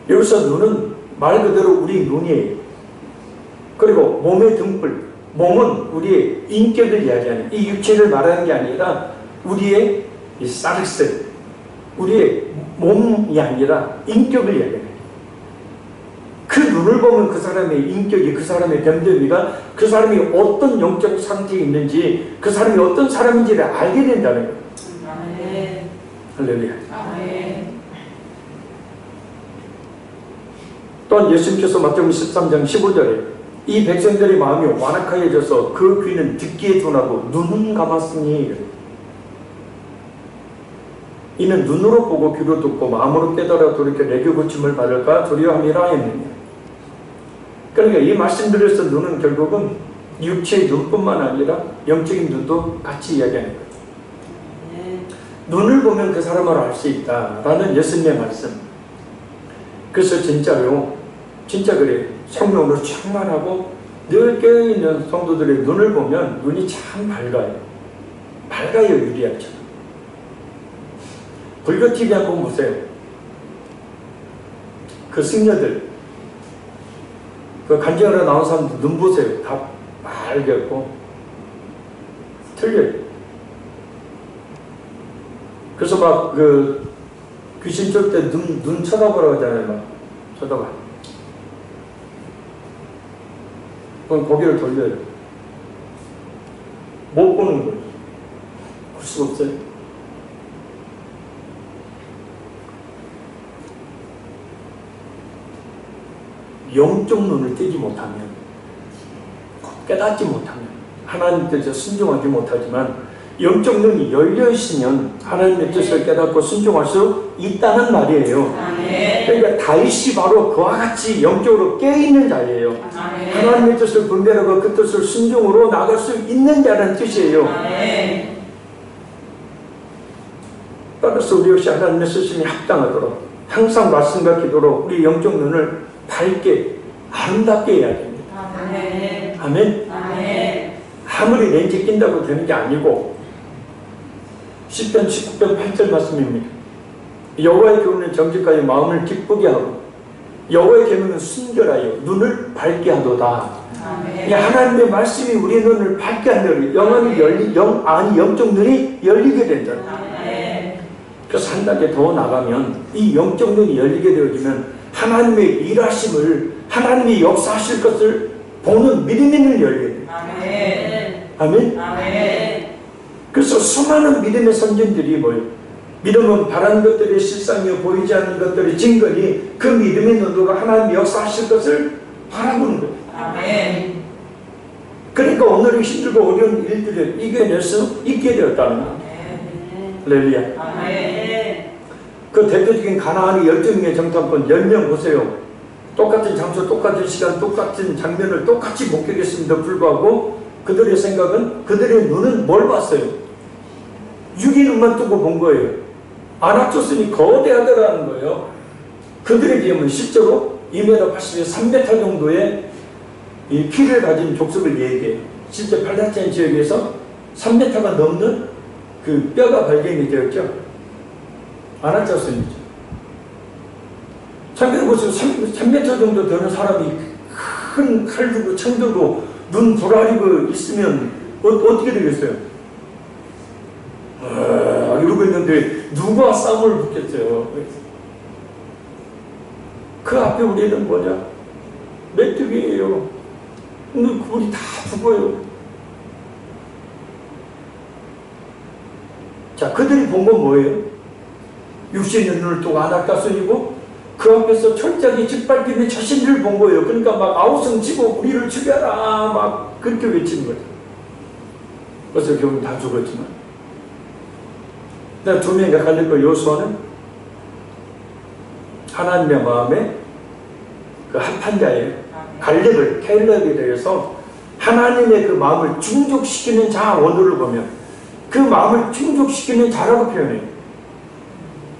여기서 눈은 말 그대로 우리 눈이에요. 그리고 몸의 등불, 몸은 우리의 인격을 이야기하는, 이 육체를 말하는 게 아니라 우리의 이 사르스, 우리의 몸이 아니라 인격을 이야기하는. 그 눈을 보면 그 사람의 인격이, 그 사람의 됨됨이가 그 사람이 어떤 영적 상태에 있는지, 그 사람이 어떤 사람인지를 알게 된다는 거예요. 할렐루야. 또한 예수님께서 마태복음 13장 15절에 이 백성들의 마음이 완악하여져서 그 귀는 듣기에 둔하고 눈은 감았으니 이는 눈으로 보고 귀로 듣고 마음으로 깨달아 돌이켜 내게 고침을 받을까 두려움이라 했느냐. 그러니까 이 말씀드려서 눈은 결국은 육체의 눈뿐만 아니라 영적인 눈도 같이 이야기하는 거예요. 눈을 보면 그 사람을 알 수 있다라는 예수님의 말씀. 그래서 진짜로 진짜 그래요. 성령으로 충만하고 늘 깨어있는 성도들의 눈을 보면 눈이 참 밝아요. 밝아요, 유리알처럼. 불교 TV 한번 보세요. 그 승려들, 그 간증하러 나온 사람들 눈 보세요. 다 빨갛고 틀려요. 그래서 막 그 귀신 쫓을 때 눈 쳐다보라고 하잖아요. 막 쳐다봐. 그럼 고개를 돌려요. 못 보는 거예요. 볼 수가 없어요. 영적 눈을 뜨지 못하면, 깨닫지 못하면, 하나님 뜻에 순종하지 못하지만 영적 눈이 열려있으면 하나님의 뜻을 깨닫고 순종할 수 있다는 말이에요. 그러니까 다윗이 바로 그와 같이 영적으로 깨어있는 자예요. 하나님의 뜻을 분별하고 그 뜻을 순종으로 나갈 수 있는 자라는 뜻이에요. 따라서 우리 역시 하나님의 쓰심이 합당하도록 항상 말씀과 기도로 우리 영적 눈을 밝게 아름답게 해야 됩니다. 아멘. 아무리 렌즈 낀다고 되는 게 아니고 시편 19편 8절 말씀입니다. 여호와의 교훈은 정직하여 마음을 기쁘게 하고 여호와의 계명은 순결하여 눈을 밝게 하도다. 하나님의 말씀이 우리 눈을 밝게 한다. 영적 눈이 열리게 된다. 그래서 한 단계 더 나가면 이 영적 눈이 열리게 되어지면 하나님의 일하심을, 하나님이 역사하실 것을 보는 믿음의 눈이 열리게 돼요. 아멘. 그래서 수많은 믿음의 선진들이 뭐예요? 믿음은 바라는 것들이 실상이요 보이지 않는 것들이 증거니 그 믿음의 눈으로 하나님이 역사하실 것을 바라보는 거예요. 그러니까 오늘의 힘들고 어려운 일들을 이겨낼 수 있게 되었다는 거예요. 할렐루야. 그 대표적인 가나안의 12명의 정탐꾼 10명 보세요. 똑같은 장소, 똑같은 시간, 똑같은 장면을 똑같이 목격했음에도 불구하고 그들의 생각은, 그들의 눈은 뭘 봤어요? 육의 눈만 뜨고 본 거예요. 아나토스니 거대하더라는 거예요. 그들에 비하면 실제로 2m 80에 3m 정도의 이 키를 가진 족속을 얘기해요. 실제 팔레스타인 지역에서 3m가 넘는 그 뼈가 발견이 되었죠. 아나토스니죠. 참고로 보세요. 3m 정도 되는 사람이 큰 칼 들고 창 들고 눈 부라리고 있으면 어떻게 되겠어요? 이러고 있는데 누가 싸움을 붙겠어요? 그 앞에 우리는 뭐냐? 메뚜기예요. 근데 우리 다 죽어요. 자, 그들이 본 건 뭐예요? 육신의 눈을 뜨고 아나토스니고 그 앞에서 철저하게 짓밟히는 자신들을 본 거예요. 그러니까 막 아우성치고 우리를 죽여라 막 그렇게 외치는 거죠. 그래서 결국 다 죽었지만 두 명이 갈렙과 여호수아는 하나님의 마음에 그 합한 자예요. 갈렙을 캘렙에 대해서 하나님의 그 마음을 충족시키는 자 원어를 보면 그 마음을 충족시키는 자라고 표현해요.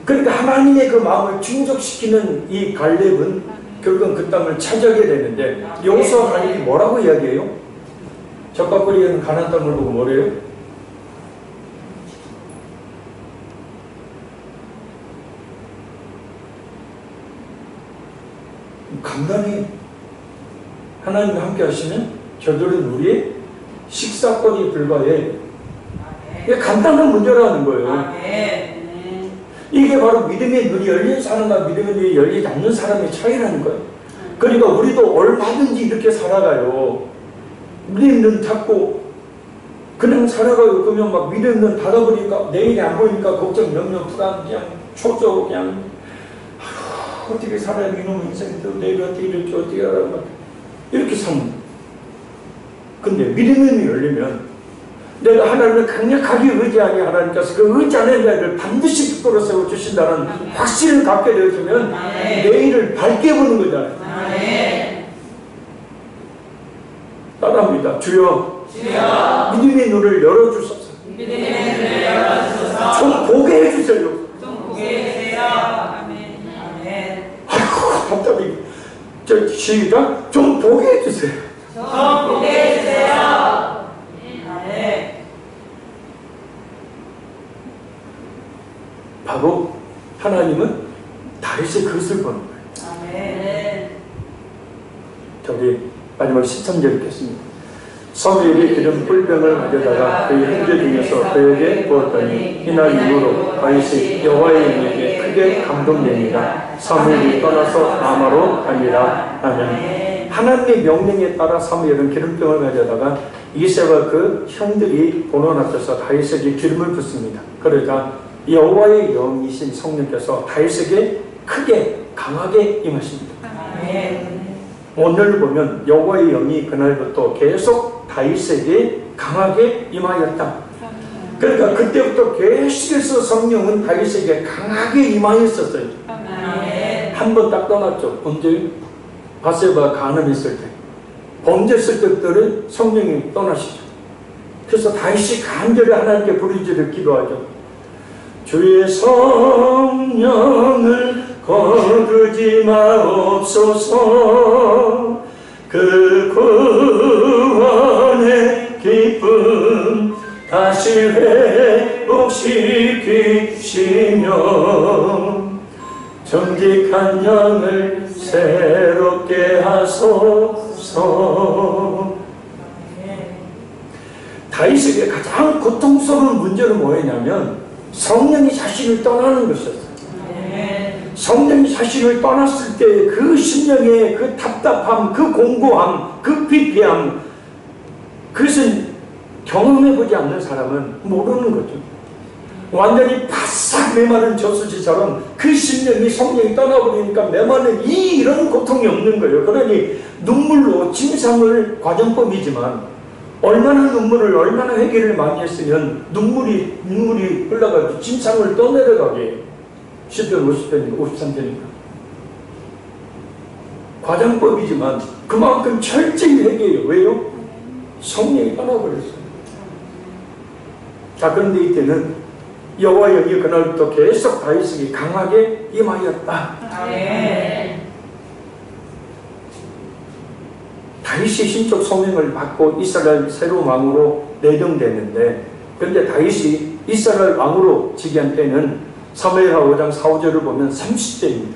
그러니까 하나님의 그 마음을 충족시키는 이 갈렙은 결국은 그 땅을 차지하게 되는데 여호수아 갈렙이 뭐라고 이야기해요? 적과거리는 가나안 땅을 보고 뭐래요? 간단히 하나님과 함께 하시면 저들은 우리의 식사거리 불과해. 이게 간단한 문제라는 거예요. 이게 바로 믿음의 눈이 열린 사람과 믿음의 눈이 열리지 않는 사람의 차이라는 거예요. 그러니까 우리도 얼마든지 이렇게 살아가요. 믿음의 눈 닫고 그냥 살아가요. 그러면 막 믿음의 눈 닫아버리니까 내일이 안 보이니까 걱정, 명령, 불안, 그냥 초조, 그냥 어떻게 살아야 이놈의 인생도 내일 어떻게 이럴지 어떻게 하라고 이렇게 사는. 근데 믿음의 눈이 열리면 내가 하나님을 강력하게 의지하니 하나님께서 그 의지하는 자를 반드시 붙들어 세워주신다는 확신을 갖게 되어지면 내일을 밝게 보는 거잖아요. 따라합니다. 주여, 주여 믿음의 눈을 열어주소서. 믿음의 눈을 열어주소서. 좀 보게 해주세요. 좀 보게 해주세요. 아멘. 아멘. 아이고 답답해. 저 시작. 좀 보게 해주세요. 좀 보게 해주세요. 아멘. 바로 하나님은 다윗의 그것을 보는 거예요. 아멘. 저기 마지막 13절 읽겠습니다. 사무엘이 기름 뿔병을 가져다가 그의 형제 중에서 그에게 부었더니 이날 이후로 다윗이 여호와의 영에게 크게 감동됩니다. 사무엘이 떠나서 라마로 가니라. 아멘. 하나님의 명령에 따라 사무엘은 기름병을 가져다가 이새와 그 형들이 보는 앞에서 다윗에게 기름을 붓습니다. 그러자 여호와의 영이신 성령께서 다윗에게 크게 강하게 임하십니다. 아멘. 오늘 보면 여호와의 영이 그날부터 계속 다윗에게 강하게 임하였다. 그러니까 그때부터 계속해서 성령은 다윗에게 강하게 임하였었어요. 한 번 딱 떠났죠. 언제? 바세바가 간음했을 때, 범죄했을 때들은 성령이 떠나시죠. 그래서 다윗이 간절히 하나님께 부르짖어 기도하죠. 주의 성령을 거두지 마옵소서. 그 구원의 기쁨 다시 회복시키시며 정직한 영을 새롭게 하소서. 다윗에게 가장 고통스러운 문제는 뭐였냐면 성령이 자신을 떠나는 것이었어요. 성령이 자신을 떠났을 때 그 심령의 그 답답함, 그 공고함, 그 피폐함, 그것은 경험해보지 않는 사람은 모르는 거죠. 완전히 바싹 메마른 저수지처럼 그 심령이 성령이 떠나버리니까 메마른 이런 고통이 없는 거예요. 그러니 눈물로 진상을 과정법이지만 얼마나 눈물을, 얼마나 회개를 많이 했으면 눈물이 흘러가지고 진상을 떠내려가게 해요. 10편 50편이니까 53편이니까 과장법이지만 그만큼 철저히 회개해요. 왜요? 성령이 떠나버렸어요. 자, 그런데 이때는 여호와의 영이 그날부터 계속 다윗에게 강하게 임하였다. 아멘. 다윗이 신적 소명을 받고 이스라엘 새로운 왕으로 내정됐는데, 그런데 다윗이 이스라엘 왕으로 즉위한 때는 사무엘하 5장 4, 5절을 보면 30대입니다.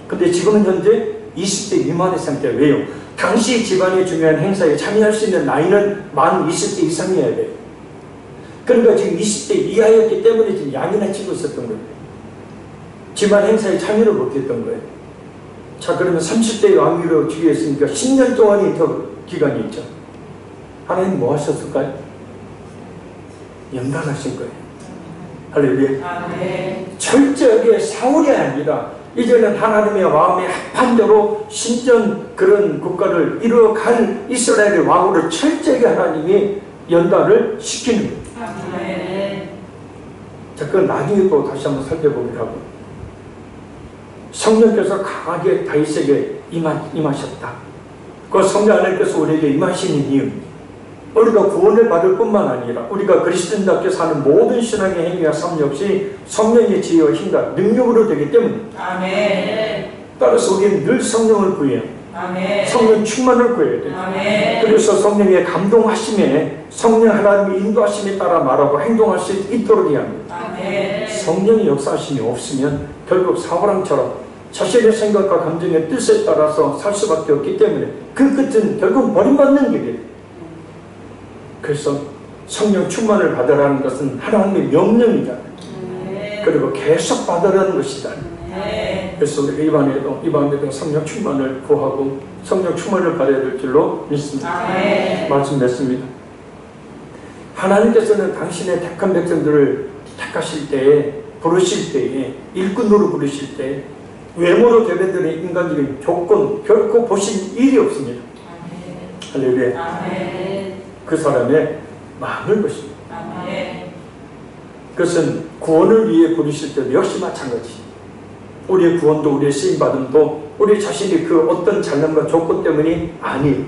근데 지금은 현재 20대 미만의 상태. 왜요? 당시 집안의 중요한 행사에 참여할 수 있는 나이는 만 20대 이상이어야 돼요. 그러니까 지금 20대 이하였기 때문에 지금 약이나 치고 있었던 거예요. 집안 행사에 참여를 못했던 거예요. 자, 그러면 30대 왕위로 즉위했으니까 10년 동안이 더 기간이 있죠. 하나님 뭐 하셨을까요? 연단하신 거예요. 할렐루야. 아멘. 철저하게 사울이 아니라 이제는 하나님의 마음에 합한 대로 신전 그런 국가를 이루어갈 이스라엘의 왕으로 철저하게 하나님이 연단을 시키는 거예요. 아멘. 자, 그건 나중에 또 다시 한번 살펴보기로 하고, 성령께서 강하게 다윗에게 임하셨다. 그 성령 하나님께서 우리에게 임하시는 이유, 우리가 구원을 받을 뿐만 아니라 우리가 그리스도인답게 사는 모든 신앙의 행위와 삶 역시 성령의 지혜와 힘과 능력으로 되기 때문입니다. 아멘. 따라서 우리는 늘 성령을 구해요. 아멘. 성령 충만을 구해야 돼요. 아멘. 그래서 성령의 감동하심에, 성령 하나님의 인도하심에 따라 말하고 행동할 수 있도록 해야 합니다. 아멘. 성령의 역사하심이 없으면 결국 사울왕처럼 자신의 생각과 감정의 뜻에 따라서 살 수밖에 없기 때문에 그 끝은 결국 버림받는 길이에요. 그래서 성령 충만을 받으라는 것은 하나님의 명령이잖아요. 그리고 계속 받으라는 것이다. 그래서 우리가 이번에도 성령 충만을 구하고 성령 충만을 받아야 될 줄로 믿습니다. 말씀 맺습니다. 하나님께서는 당신의 택한 백성들을 택하실 때에, 부르실 때에, 일꾼으로 부르실 때 외모로 대변되는 인간적인 조건 결코 보신 일이 없습니다. 할렐루야. 그 사람의 마음을 보십니다. 그것은 구원을 위해 부르실 때도 역시 마찬가지. 우리의 구원도, 우리의 쓰임받음도 우리 자신이 그 어떤 잘남과 조건 때문이 아니에요.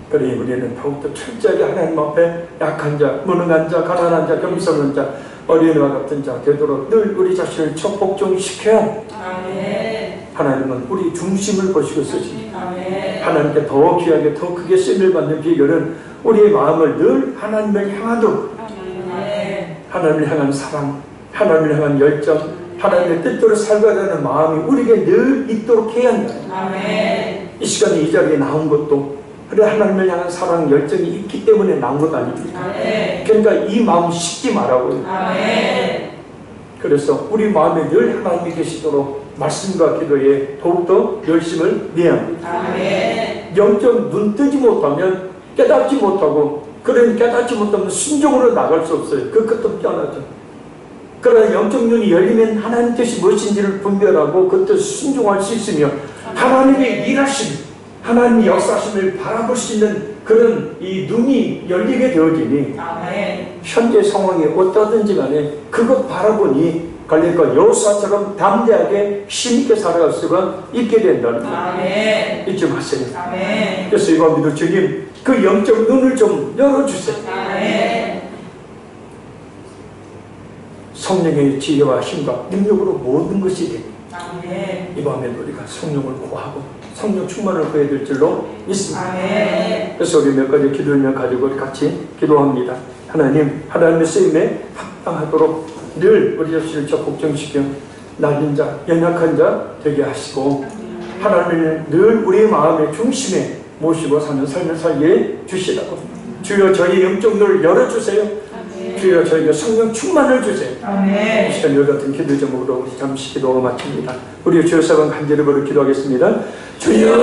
그러니 우리는 더욱더 철저하게 하나님 앞에 약한 자, 무능한 자, 가난한 자, 겸손한 자, 어린이와 같은 자 되도록 늘 우리 자신을 적복종시켜야 아멘. 하나님은 우리 중심을 보시고 쓰십니다. 아멘. 하나님께 더 귀하게 더 크게 쓰임을 받는 비결은 우리의 마음을 늘 하나님을 향하도록 아멘. 하나님을 향한 사랑, 하나님을 향한 열정, 하나님의 뜻대로 살고자는 마음이 우리에게 늘 있도록 해야 한다. 아멘. 이 시간에 이 자리에 나온 것도 그래 하나님을 향한 사랑, 열정이 있기 때문에 나온 것 아닙니까? 아멘. 그러니까 이 마음 식지 말라고요. 아멘. 그래서 우리 마음에 늘 하나님이 계시도록 말씀과 기도에 더욱더 열심을 내야 합니다. 아멘. 영적 눈 뜨지 못하면 깨닫지 못하고, 그런 깨닫지 못하면 순종으로 나갈 수 없어요. 그 끝도 뼈나죠. 그러나 영적 눈이 열리면 하나님 뜻이 무엇인지를 분별하고 그 뜻을 순종할 수 있으며 하나님의 일하심, 하나님의 역사심을 바라볼 수 있는 그런 이 눈이 열리게 되어지니 아멘. 현재 상황이 어떠든지 간에 그것 바라보니 갈렙과 여호수아처럼 담대하게 힘있게 살아갈 수가 있게 된다는 것. 아멘. 잊지 마세요. 아멘. 그래서 이밤에도 주님 그 영적 눈을 좀 열어주세요. 아멘. 성령의 지혜와 힘과 능력으로 모든 것이 됩니다. 아멘. 이 밤에 우리가 성령을 구하고 성령 충만을 구해야 될 줄로 믿습니다. 아멘. 그래서 우리 몇 가지 기도를 가지고 같이 기도합니다. 하나님, 하나님의 쓰임에 합당하도록 늘 우리 자신을 적복종시켜 날린 자, 연약한 자 되게 하시고 하나님을 늘 우리의 마음의 중심에 모시고 사는 삶을 살게 주시라고. 주여 저희 영적 눈을 열어주세요. 주여 저에게 성령 충만을 주세요. 아멘. 이 시간 열 같은 기도 제목으로 잠시 기도가 마칩니다. 우리 주여 사랑 간절히 기도하겠습니다. 주여